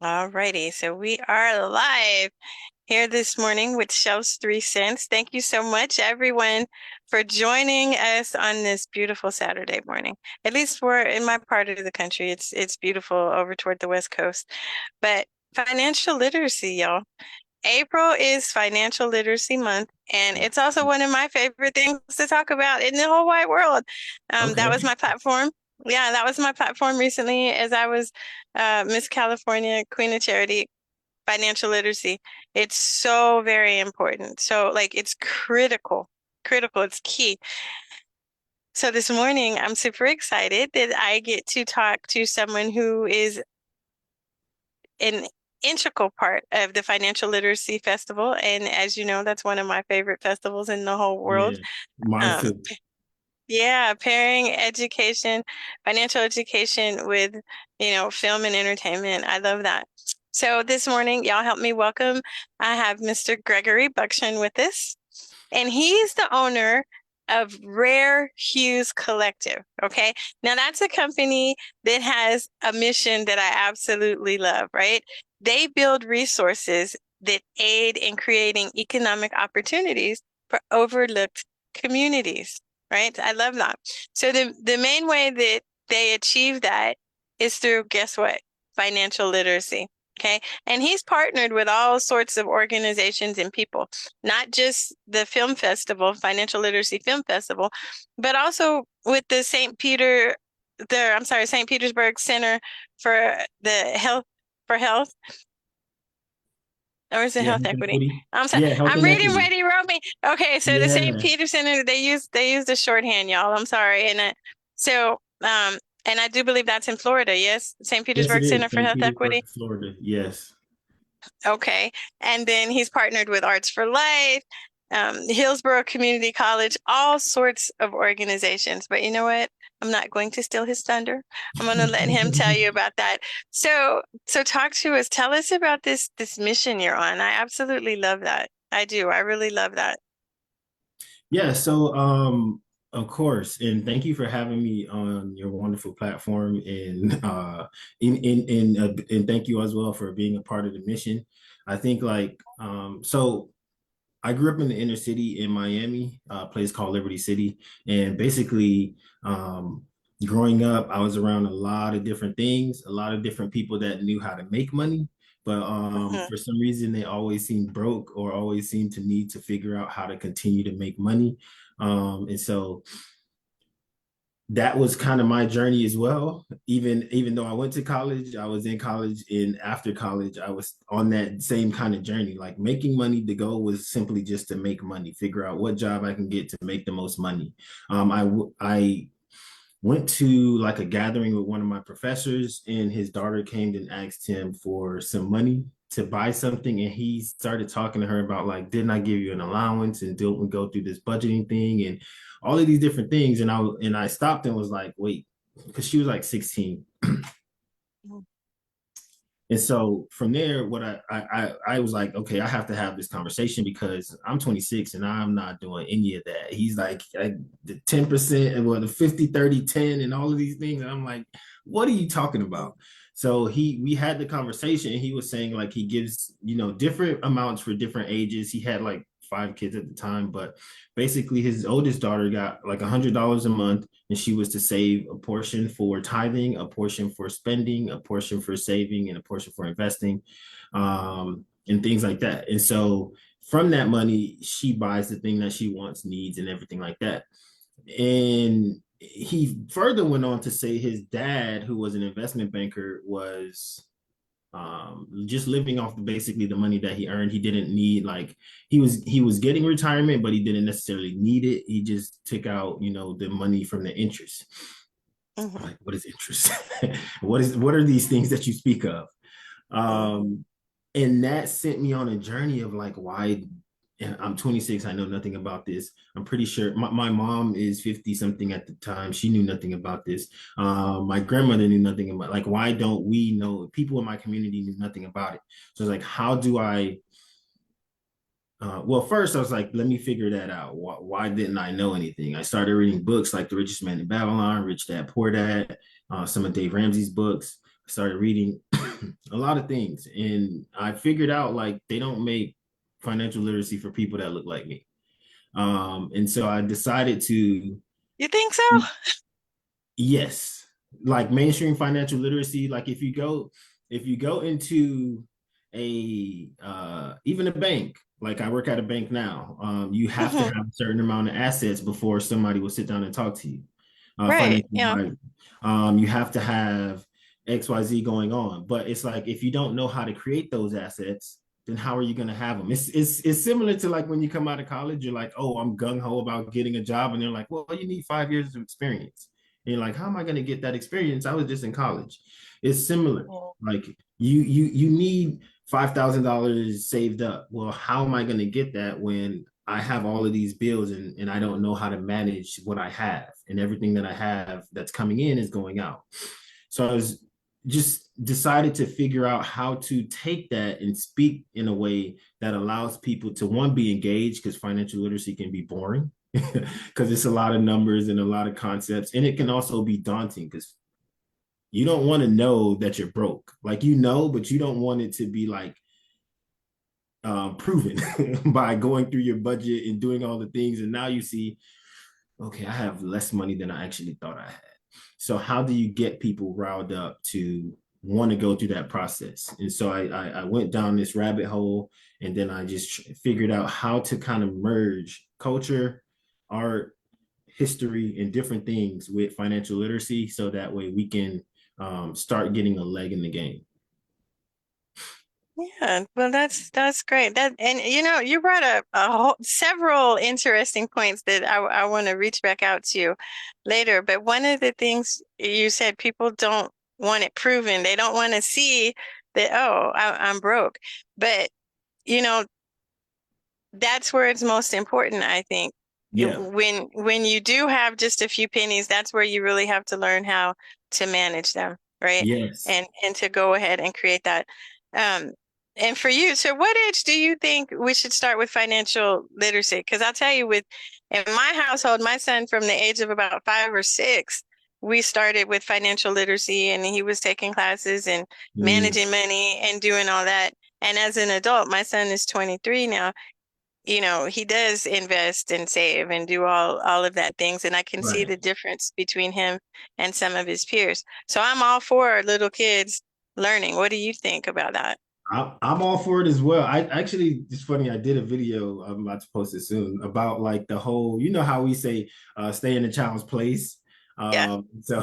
All righty, so we are live here this morning with Shelf's 3 Cents. Thank you so much, everyone, for joining us on this beautiful Saturday morning. At least for in my part of the country, it's beautiful over toward the West Coast. But financial literacy, y'all. April is Financial Literacy Month, and it's also one of my favorite things to talk about in the whole wide world. That was Okay. my platform. Yeah, that was my platform recently as I was Miss California, Queen of Charity, financial literacy. It's so very important. So like it's critical, it's key. So this morning, I'm super excited that I get to talk to someone who is an integral part of the Financial Literacy Festival. And as you know, that's one of my favorite festivals in the whole world. Yeah, mine Um, too. yeah, pairing education, financial education with, film and entertainment. I love that. So this morning, y'all help me welcome. I have Mr. Gregory Buckshon with us, and he's the owner of Rare Hues Collective. Okay. Now that's a company that has a mission that I absolutely love, right? They build resources that aid in creating economic opportunities for overlooked communities, right? I love that. So the main way that they achieve that is through, guess what? Financial literacy. Okay. And he's partnered with all sorts of organizations and people, not just the film festival, Financial Literacy Film Festival, but also with the St. Petersburg Center for the Health for Health. Or is it Yeah, health health equity? equity. I'm sorry. Yeah, health I'm and reading equity. what he wrote me. Okay, so the St. Yeah. Peter Center, they use the shorthand, y'all. I'm sorry. So and I do believe that's in Florida, yes? St. Yes, it Petersburg Center is. for St. Health Equity. Petersburg, Florida. Yes. Okay. And then he's partnered with Arts for Life, Hillsborough Community College, all sorts of organizations. But you know what? I'm not going to steal his thunder. I'm going to let him tell you about that. So talk to us. Tell us about this mission you're on. I absolutely love that. I do. I really love that. Yeah, so of course, and thank you for having me on your wonderful platform and thank you as well for being a part of the mission. I think so I grew up in the inner city in Miami, a place called Liberty City. And basically, growing up, I was around a lot of different things, a lot of different people that knew how to make money. But Mhm. for some reason, they always seemed broke or always seemed to need to figure out how to continue to make money. And so that was kind of my journey as well. Even though I went to college, I was in college, and after college, I was on that same kind of journey. Like making money, the goal was simply just to make money, figure out what job I can get to make the most money. I went to like a gathering with one of my professors, and his daughter came and asked him for some money to buy something, and he started talking to her about like, didn't I give you an allowance, and don't we go through this budgeting thing and all of these different things. And I stopped and was like, wait, because she was like 16. And so from there, what I was like, okay, I have to have this conversation because I'm 26 and I'm not doing any of that. He's like the 10% and the 50, 30, 10 and all of these things. And I'm like, what are you talking about? So we had the conversation and he was saying like he gives, different amounts for different ages. He had like 5 kids at the time, but basically his oldest daughter got like $100 a month, and she was to save a portion for tithing, a portion for spending, a portion for saving, and a portion for investing, and things like that. And so from that money, she buys the thing that she wants, needs, and everything like that. And he further went on to say his dad, who was an investment banker, was just living off basically the money that he earned. He didn't need like he was getting retirement, but he didn't necessarily need it. He just took out, the money from the interest. I'm Mhm. like, what is interest? What are these things that you speak of? Mhm. Um, and that sent me on a journey of like, why? And I'm 26. I know nothing about this. I'm pretty sure my mom is 50 something at the time. She knew nothing about this. My grandmother knew nothing about, like, why don't we know? People in my community knew nothing about it. So it's like, how do I? Well, first I was like, let me figure that out. Why didn't I know anything? I started reading books like The Richest Man in Babylon, Rich Dad Poor Dad, some of Dave Ramsey's books. I started reading a lot of things. And I figured out like they don't make financial literacy for people that look like me. And so I decided to, You think so? yes, like mainstream financial literacy, like if you go into a even a bank, like I work at a bank now, you have to Hmm. have a certain amount of assets before somebody will sit down and talk to you. Right. Financial Yeah. advisor. You have to have XYZ going on. But it's like if you don't know how to create those assets, then how are you going to have them? It's similar to like when you come out of college, you're like, oh, I'm gung ho about getting a job, and they're like, well, you need 5 years of experience. And you're like, how am I going to get that experience? I was just in college. It's similar. Like you need $5,000 saved up. Well, how am I going to get that when I have all of these bills and I don't know how to manage what I have, and everything that I have that's coming in is going out. So I was just decided to figure out how to take that and speak in a way that allows people to one be engaged, because financial literacy can be boring because it's a lot of numbers and a lot of concepts, and it can also be daunting because you don't want to know that you're broke. Like you know, but you don't want it to be like proven by going through your budget and doing all the things, and now you see, okay, I have less money than I actually thought I had. So how do you get people riled up to want to go through that process? And so I went down this rabbit hole, and then I just figured out how to kind of merge culture, art, history, and different things with financial literacy, so that way we can start getting a leg in the game. Yeah, well, that's great. That and you brought up several interesting points that I want to reach back out to you later. But one of the things you said, people don't want it proven. They don't want to see that, oh, I'm broke. But you know, that's where it's most important, I think. Yeah. When you do have just a few pennies, that's where you really have to learn how to manage them, right? Yes. And to go ahead and create that. Um, and for you, so what age do you think we should start with financial literacy? Because I'll tell you, with in my household, my son from the age of about 5 or 6, we started with financial literacy, and he was taking classes and Mm, managing money and doing all that. And as an adult, my son is 23 now, he does invest and save and do all of that things. And I can see right. the difference between him and some of his peers. So I'm all for little kids learning. What do you think about that? I'm all for it as well. I actually, it's funny. I did a video. I'm about to post it soon about like the whole. You know how we say, "Stay in the child's place." Yeah. So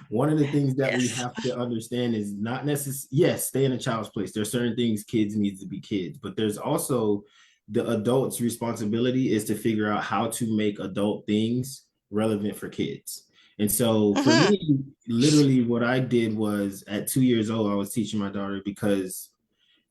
one of the things that we Yes. have to understand is not necessarily, yes, stay in a child's place. There's certain things kids need to be kids, but there's also the adult's responsibility is to figure out how to make adult things relevant for kids. And so for Hmm. me, literally what I did was at 2 years old, I was teaching my daughter because,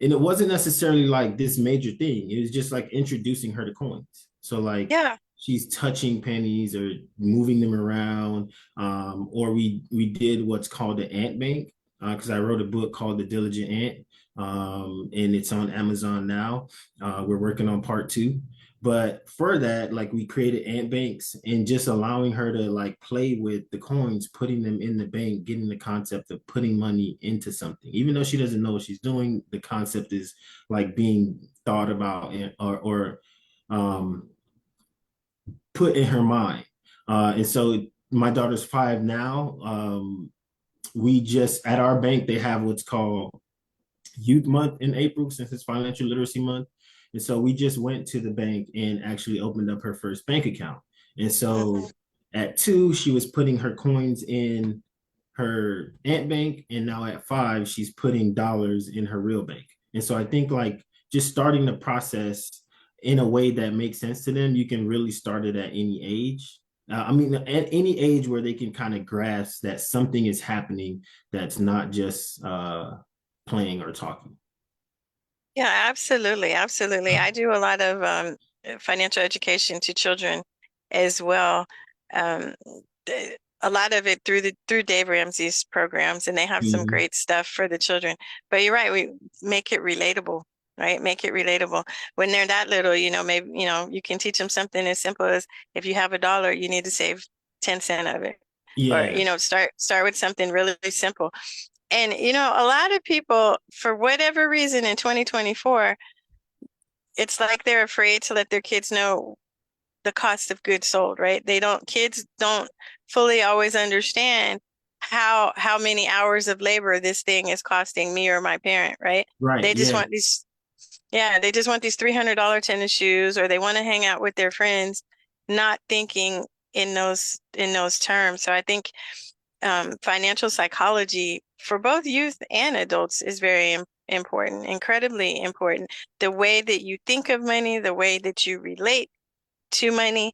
and it wasn't necessarily like this major thing. It was just like introducing her to coins. So like Yeah. she's touching pennies or moving them around. Or we did what's called the ant bank, because I wrote a book called The Diligent Ant, and it's on Amazon now. We're working on part two. But for that, like we created ant banks and just allowing her to like play with the coins, putting them in the bank, getting the concept of putting money into something. Even though she doesn't know what she's doing, the concept is like being thought about or um, put in her mind. And so my daughter's 5 now. We just at our bank they have what's called Youth Month in April, since it's Financial Literacy Month. And so we just went to the bank and actually opened up her first bank account. And so Hmm. at 2, she was putting her coins in her ant bank. And now at 5, she's putting dollars in her real bank. And so I think like just starting the process in a way that makes sense to them, you can really start it at any age. I mean, at any age where they can kind of grasp that something is happening that's not just playing or talking. Yeah, absolutely. Absolutely. I do a lot of financial education to children as well. Um, a lot of it through Dave Ramsey's programs, and they have some Mhm. great stuff for the children. But you're right, we make it relatable, right? Make it relatable. When they're that little, maybe, you can teach them something as simple as, if you have $1, you need to save 10 cents of it. Or, Yeah. start with something really simple. And a lot of people, for whatever reason in 2024, it's like they're afraid to let their kids know the cost of goods sold, right? Kids don't fully always understand how many hours of labor this thing is costing me or my parent, right? Right. They just Yeah. want these, yeah, they just want these $300 tennis shoes, or they want to hang out with their friends, not thinking in those terms. So I think financial psychology for both youth and adults is very important, incredibly important. The way that you think of money, the way that you relate to money.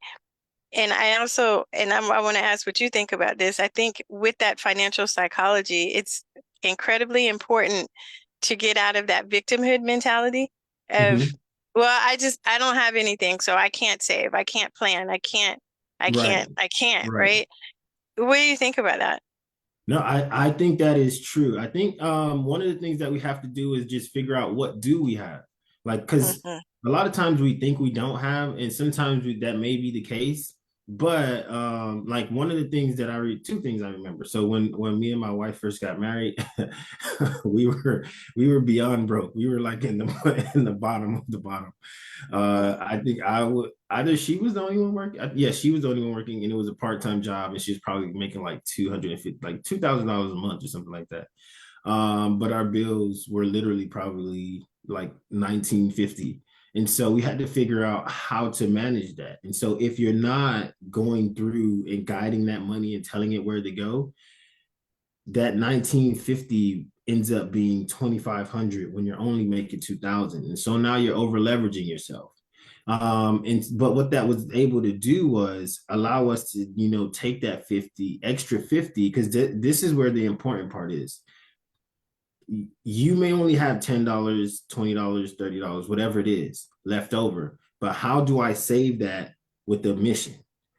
And I want to ask what you think about this. I think with that financial psychology, it's incredibly important to get out of that victimhood mentality of, Hmm. well, I don't have anything, so I can't save, I can't plan, Right. I can't, Right. right? What do you think about that? No, I think that is true. I think one of the things that we have to do is just figure out what do we have. Like, because Hmm. a lot of times we think we don't have, and sometimes that may be the case. But like one of the things that I read, two things I remember. So when me and my wife first got married, we were we were beyond broke. We were like in the in the bottom of the bottom. I think I would either she was the only one working. Yeah, she was the only one working, and it was a part-time job, and she was probably making like 250, like $2,000 a month or something like that. But our bills were literally probably like 1950. And so we had to figure out how to manage that. And so if you're not going through and guiding that money and telling it where to go, that 1950 ends up being 2500 when you're only making 2000, and so now you're over leveraging yourself. And but what that was able to do was allow us to take that 50 extra 50, because this is where the important part is. You may only have $10, $20, $30, whatever it is left over, but how do I save that with the mission?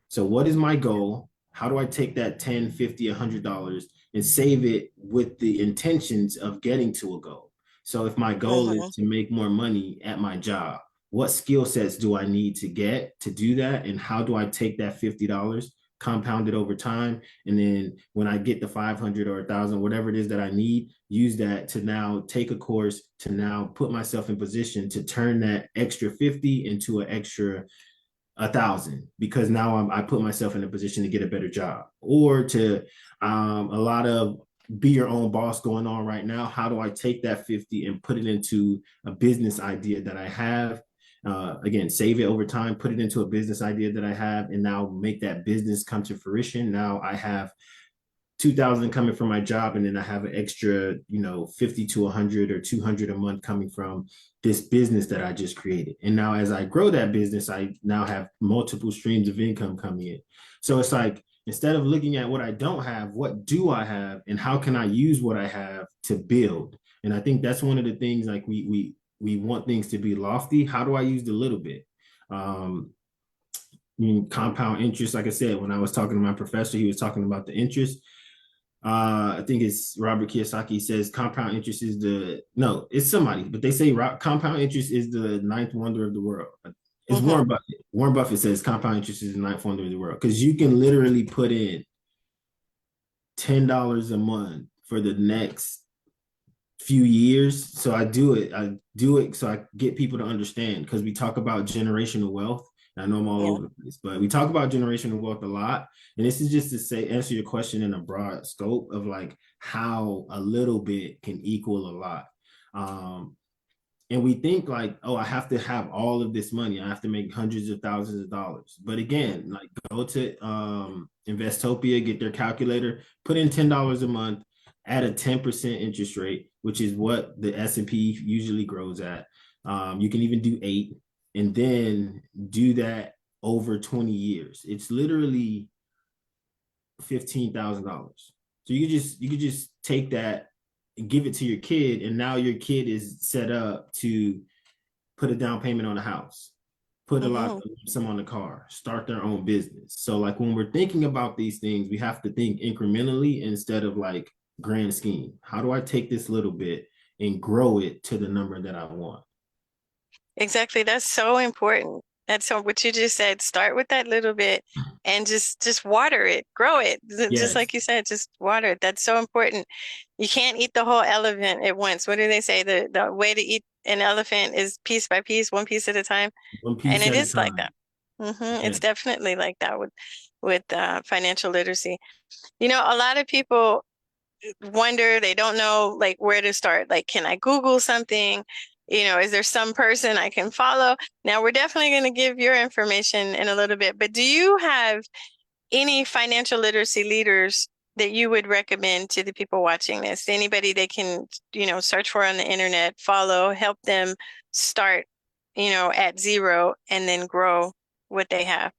So what is my goal? How do I take that 10, 50, $100 and save it with the intentions of getting to a goal? So if my goal is Hmm. to make more money at my job, what skill sets do I need to get to do that? And how do I take that $50, compound it over time, and then when I get the 500 or 1,000, whatever it is that I need, use that to now take a course to now put myself in position to turn that extra 50 into an extra 1,000, because now I put myself in a position to get a better job, or to a lot of be your own boss going on right now. How do I take that 50 and put it into a business idea that I have? Again, save it over time, put it into a business idea that I have, and now make that business come to fruition. Now I have 2,000 coming from my job, and then I have an extra 50 to 100 or 200 a month coming from this business that I just created. And now as I grow that business, I now have multiple streams of income coming in. So it's like, instead of looking at what I don't have, what do I have, and how can I use what I have to build? And I think that's one of the things, like we want things to be lofty. How do I use the little bit? um Compound interest, like I said, when I was talking to my professor, he was talking about the interest. I think it's Robert Kiyosaki says compound interest is no, it's somebody, but they say compound interest is the ninth wonder of the world. It's Hmm. Warren Buffett. Warren Buffett says compound interest is the ninth wonder of the world, because you can literally put in $10 a month for the next few years. So I do it. I do it so I get people to understand, because we talk about generational wealth. I know I'm all Yeah. over the place, but we talk about generational wealth a lot. And this is just to say, answer your question in a broad scope of like how a little bit can equal a lot. And we think like, oh, I have to have all of this money. I have to make hundreds of thousands of dollars. But again, like, go to Investopia, get their calculator, put in $10 a month at a 10% interest rate, which is what the S&P usually grows at. You can even do 8, and then do that over 20 years. It's literally $15,000. So you could just take that and give it to your kid, and now your kid is set up to put a down payment on a house, put a lot Hmm. some on the car, start their own business. So like when we're thinking about these things, we have to think incrementally instead of like grand scheme. How do I take this little bit and grow it to the number that I want? Exactly. That's so important. That's so what you just said. Start with that little bit and just water it, grow it. Just Yes. like you said, just water it. That's so important. you can't eat the whole elephant at once. What do they say? The way to eat an elephant is piece by piece, one piece at a time. One And piece it at a is like time. that. Yeah. It's definitely like that with financial literacy. A lot of people wonder, they don't know like where to start. Like, can I Google something? Is there some person I can follow? Now, we're definitely going to give your information in a little bit, but do you have any financial literacy leaders that you would recommend to the people watching this? Anybody they can, search for on the internet, follow, help them start, at zero and then grow what they have?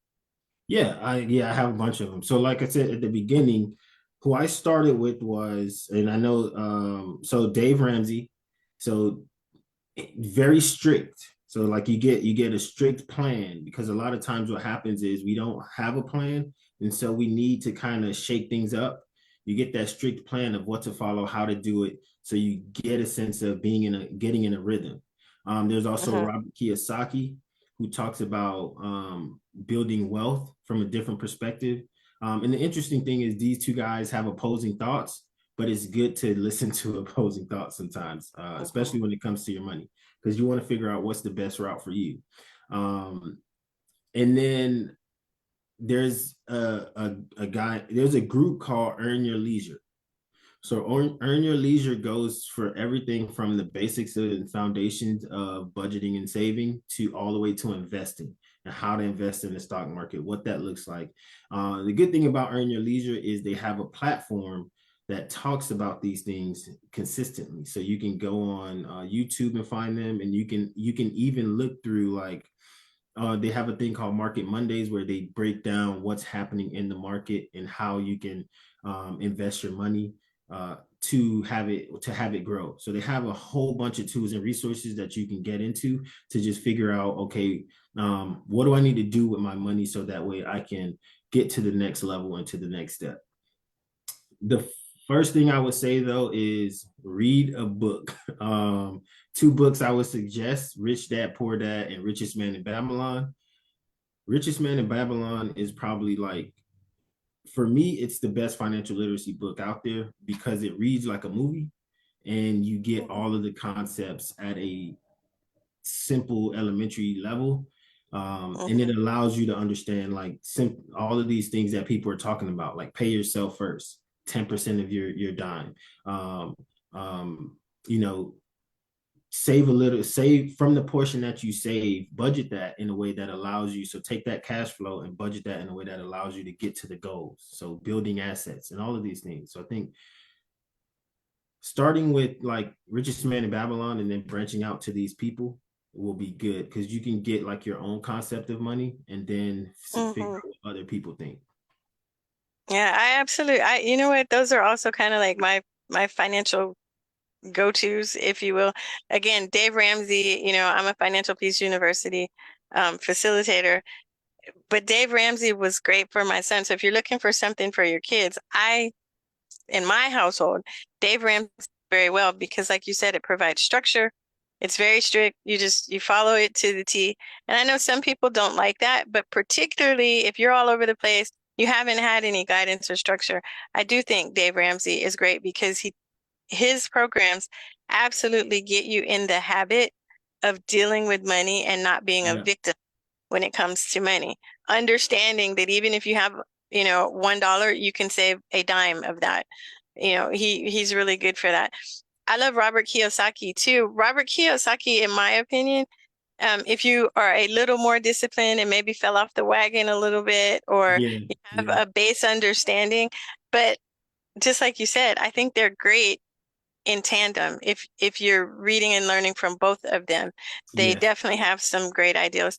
I have a bunch of them. So like I said at the beginning, who I started with was, and I know so Dave Ramsey. So very strict. So like you get a strict plan, because a lot of times what happens is we don't have a plan, and so we need to kind of shake things up. You get that strict plan of what to follow, how to do it, so you get a sense of getting in a rhythm. There's also Mm-hmm. Robert Kiyosaki, who talks about building wealth from a different perspective. And the interesting thing is these two guys have opposing thoughts, but it's good to listen to opposing thoughts sometimes, Mm-hmm. especially when it comes to your money, because you want to figure out what's the best route for you. Um, and then there's a group called Earn Your Leisure. So Earn Your Leisure goes for everything from the basics and foundations of budgeting and saving to all the way to investing and how to invest in the stock market, what that looks like. The good thing about Earn Your Leisure is they have a platform that talks about these things consistently. So you can go on YouTube and find them, and you can even look through like they have a thing called Market Mondays where they break down what's happening in the market and how you can invest your money to have it grow. So they have a whole bunch of tools and resources that you can get into to just figure out, okay, what do I need to do with my money so that way I can get to the next level and to the next step. The first thing I would say though is read a book. Two books I would suggest: Rich Dad Poor Dad and Richest Man in Babylon. Richest Man in Babylon is probably like, for me, it's the best financial literacy book out there because it reads like a movie and you get all of the concepts at a simple elementary level. And it Mm-hmm. allows you to understand like all of these things that people are talking about, like pay yourself first, 10% of your dime. Um, um, you know, save from the portion that you save, budget that in a way that allows you. So take that cash flow and budget that in a way that allows you to get to the goals. So building assets and all of these things. So I think starting with like Richest Man in Babylon and then branching out to these people will be good, because you can get like your own concept of money and then figure Mm-hmm. out what other people think. Yeah, I absolutely. You know what? Those are also kind of like my financial go-tos, if you will. Again, Dave Ramsey, I'm a Financial Peace University facilitator, but Dave Ramsey was great for my son. So if you're looking for something for your kids, in my household, Dave Ramsey very well because, like you said, it provides structure. It's very strict. You follow it to the T. And I know some people don't like that, but particularly if you're all over the place, you haven't had any guidance or structure. I do think Dave Ramsey is great because his programs absolutely get you in the habit of dealing with money and not being a Yeah, victim when it comes to money. Understanding that even if you have, $1, you can save a dime of that. He's really good for that. I love Robert Kiyosaki too. Robert Kiyosaki, in my opinion, if you are a little more disciplined and maybe fell off the wagon a little bit, or yeah, you have yeah, a base understanding, but just like you said, I think they're great in tandem. If you're reading and learning from both of them, they yeah, definitely have some great ideas.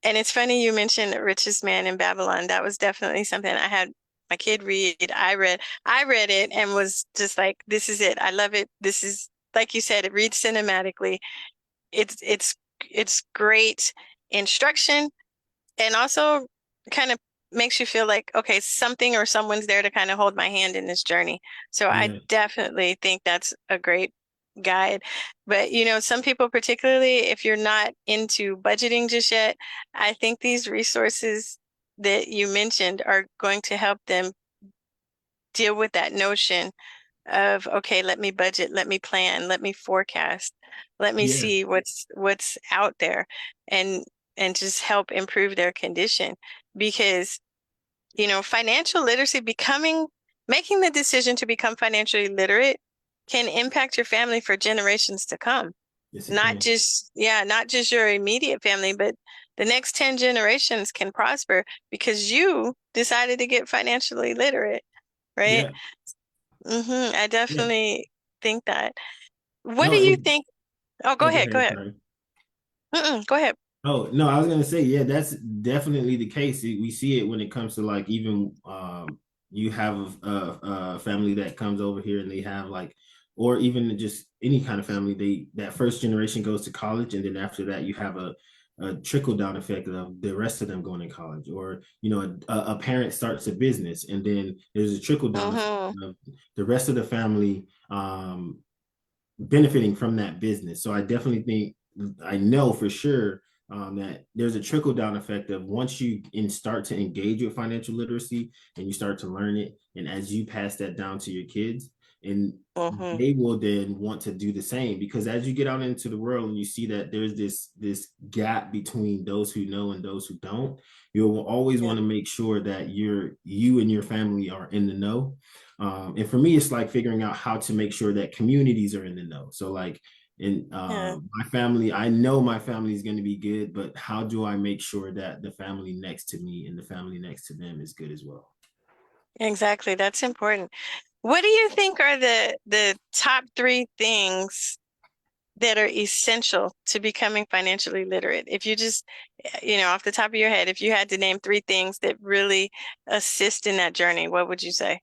And it's funny you mentioned Richest Man in Babylon. That was definitely something I had my kid read. I read it and was just like, this is it. I love it. This is, like you said, it reads cinematically. It's great instruction, and also kind of makes you feel like, okay, something or someone's there to kind of hold my hand in this journey. So I yeah, definitely think that's a great guide. But, some people, particularly if you're not into budgeting just yet, I think these resources that you mentioned are going to help them deal with that notion of, okay, let me budget, let me plan, let me forecast, let me Yeah. see what's out there, and just help improve their condition. Because, financial literacy, making the decision to become financially literate can impact your family for generations to come. Yes, it Not can. just, yeah, not just your immediate family, but the next 10 generations can prosper because you decided to get financially literate, right? Yeah. I Yeah. definitely think that. What do No, you and think? Oh, go oh, go ahead, go ahead. ahead. Sorry. Go ahead. Oh, no, I was gonna say, yeah, that's definitely the case. We see it when it comes to like even you have a family that comes over here and they have like, or even just any kind of family, that first generation goes to college, and then after that you have a trickle down effect of the rest of them going to college, or a parent starts a business and then there's a trickle down effect Mm-hmm. of the rest of the family benefiting from that business. So I definitely think, I know for sure that there's a trickle down effect of once you start to engage with financial literacy and you start to learn it, and as you pass that down to your kids, and Mm-hmm. they will then want to do the same, because as you get out into the world and you see that there's this gap between those who know and those who don't, you will always Yeah. want to make sure that you and your family are in the know. And for me, it's like figuring out how to make sure that communities are in the know. So like in Yeah. my family, I know my family is going to be good, but how do I make sure that the family next to me and the family next to them is good as well? Exactly. That's important. What do you think are the top three things that are essential to becoming financially literate? If you just, off the top of your head, if you had to name three things that really assist in that journey, what would you say?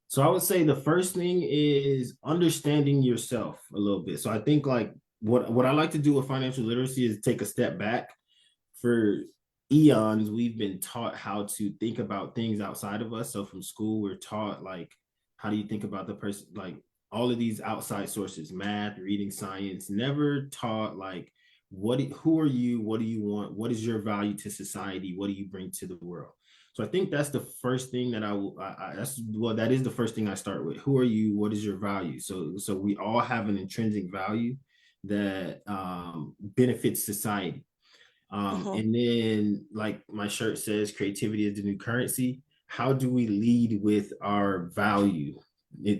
So I would say the first thing is understanding yourself a little bit. So I think like what I like to do with financial literacy is take a step back. For eons, we've been taught how to think about things outside of us. So from school, we're taught like, how do you think about the person, like all of these outside sources, math, reading, science, never taught like, who are you? What do you want? What is your value to society? What do you bring to the world? So I think that's the first thing that that is the first thing I start with. Who are you? What is your value? So we all have an intrinsic value that benefits society. Hmm. And then, like my shirt says, creativity is the new currency. How do we lead with our value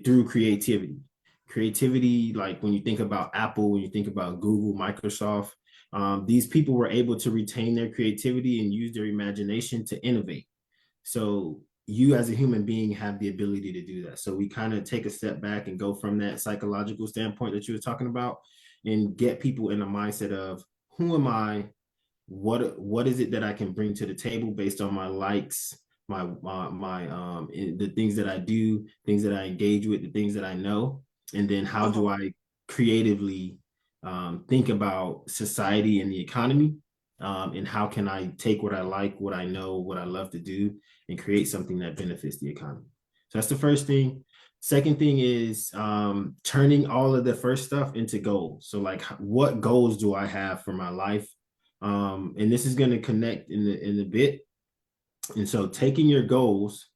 through creativity? Creativity, like when you think about Apple, when you think about Google, Microsoft, these people were able to retain their creativity and use their imagination to innovate. So you as a human being have the ability to do that. So we kind of take a step back and go from that psychological standpoint that you were talking about and get people in a mindset of, who am I? What is it that I can bring to the table based on my likes, my the things that I do, things that I engage with, the things that I know, and then how do Hmm. I creatively think about society and the economy, and how can I take what I like, what I know, what I love to do, and create something that benefits the economy. So that's the first thing. Second thing is turning all of the first stuff into goals. So like, what goals do I have for my life? And this is going to connect in a bit. And so taking your goals,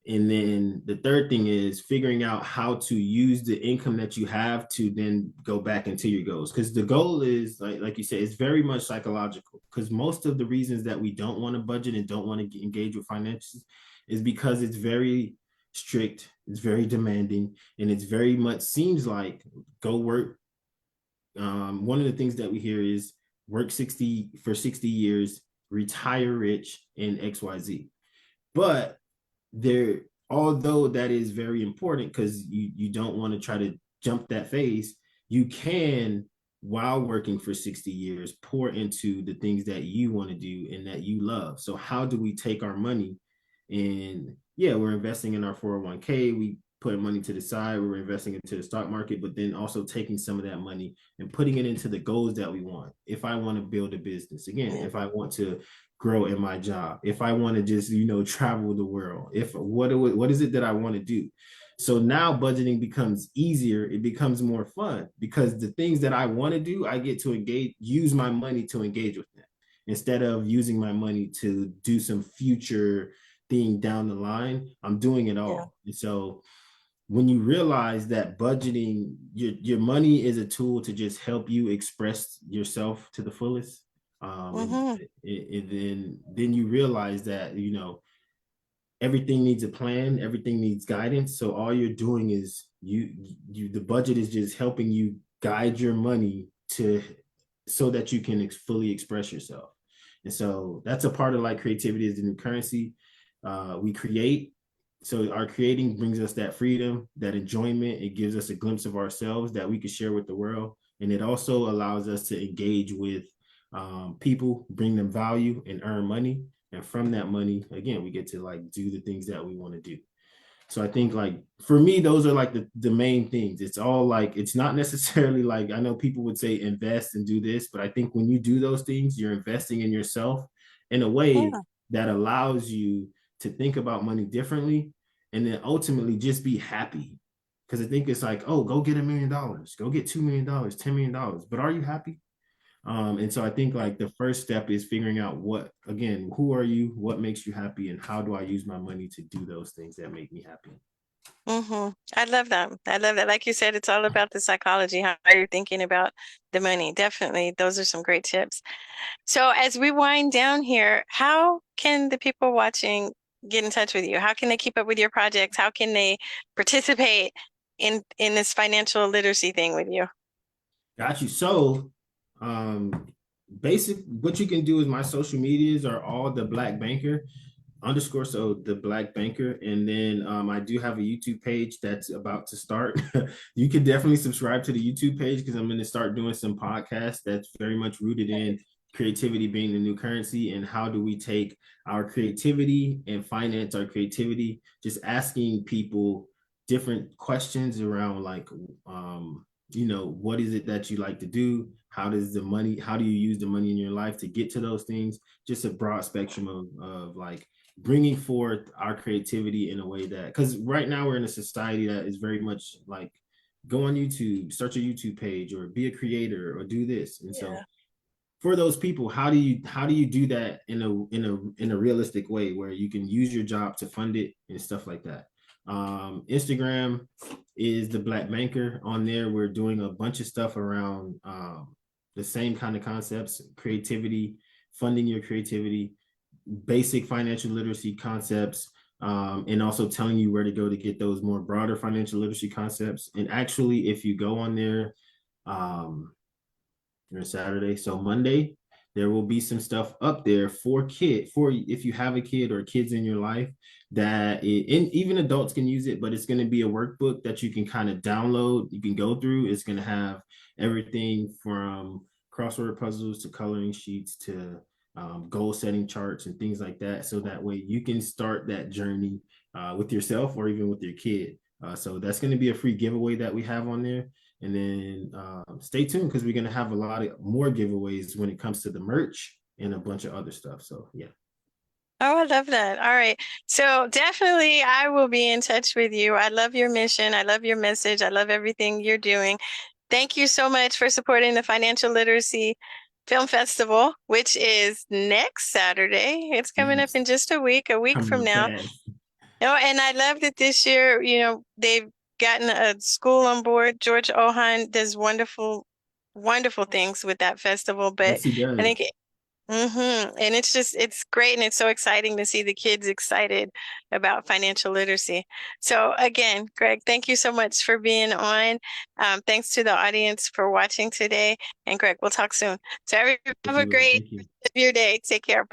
and then the third thing is figuring out how to use the income that you have to then go back into your goals. Because the goal is like you said, it's very much psychological. Because most of the reasons that we don't want to budget and don't want to engage with finances is because it's very strict, it's very demanding, and it's very much seems like go work. One of the things that we hear is work 60 years, retire rich, and XYZ. But there, although that is very important because you don't want to try to jump that phase, you can, while working for 60 years, pour into the things that you want to do and that you love. So how do we take our money and, yeah, we're investing in our 401k, we put money to the side, we're investing into the stock market, but then also taking some of that money and putting it into the goals that we want. If I want to build a business, again, Yeah. if I want to grow in my job, if I want to just travel the world, if what is it that I want to do? So now budgeting becomes easier, it becomes more fun because the things that I want to do, I get to use my money to engage with them instead of using my money to do some future thing down the line. I'm doing it Yeah. all. And so when you realize that budgeting, your money is a tool to just help you express yourself to the fullest. Mm-hmm. Then you realize that, you know, everything needs a plan, everything needs guidance. So all you're doing is the budget is just helping you guide your money to so that you can fully express yourself. And so that's a part of like creativity is the new currency. We create. So our creating brings us that freedom, that enjoyment. It gives us a glimpse of ourselves that we can share with the world. And it also allows us to engage with people, bring them value and earn money. And from that money, again, we get to like do the things that we want to do. So I think like for me, those are like the main things. It's all like it's not necessarily like I know people would say invest and do this, but I think when you do those things, you're investing in yourself in a way Yeah. that allows you to think about money differently and then ultimately just be happy. Because I think it's like, oh, go get $1 million, go get $2 million, $10 million. But are you happy? And so I think like the first step is figuring out what, again, who are you, what makes you happy, and how do I use my money to do those things that make me happy. Mm-hmm. I love that. I love that. Like you said, it's all about the psychology, how you're thinking about the money. Definitely. Those are some great tips. So as we wind down here, how can the people watching get in touch with you? How can they keep up with your projects? How can they participate in this financial literacy thing with you? Got you. So, um, basic what you can do is my social medias are all the Black Banker underscore, so the Black Banker, and then I do have a YouTube page that's about to start. You can definitely subscribe to the YouTube page because I'm going to start doing some podcasts that's very much rooted in creativity being the new currency and how do we take our creativity and finance our creativity, just asking people different questions around like you know, what is it that you like to do, how does the money, how do you use the money in your life to get to those things, just a broad spectrum of like bringing forth our creativity in a way that, because right now we're in a society that is very much like go on YouTube, start your YouTube page, or be a creator, or do this. And so Yeah. for those people, how do you do that in a realistic way where you can use your job to fund it and stuff like that. Instagram is the Black Banker. On there we're doing a bunch of stuff around the same kind of concepts: creativity, funding your creativity, basic financial literacy concepts, and also telling you where to go to get those more broader financial literacy concepts. And actually, if you go on there, um, or Saturday, so Monday, there will be some stuff up there for if you have a kid or kids in your life and even adults can use it, but it's going to be a workbook that you can kind of download, you can go through. It's going to have everything from crossword puzzles to coloring sheets to goal setting charts and things like that. So that way you can start that journey with yourself or even with your kid. So that's going to be a free giveaway that we have on there. And then stay tuned because we're going to have a lot of more giveaways when it comes to the merch and a bunch of other stuff. So, yeah. Oh, I love that. All right. So definitely I will be in touch with you. I love your mission. I love your message. I love everything you're doing. Thank you so much for supporting the Financial Literacy Film Festival, which is next Saturday. It's coming up Yes. in just a week Coming from up now. fast. Oh, and I love that this year, they've gotten a school on board. George Ohan does wonderful things with that festival. But Yes, he I think does. And it's great and it's so exciting to see the kids excited about financial literacy. So again, Greg, thank you so much for being on. Thanks to the audience for watching today. And Greg, we'll talk soon. So everyone have a great Thank you. rest of your day. Take care.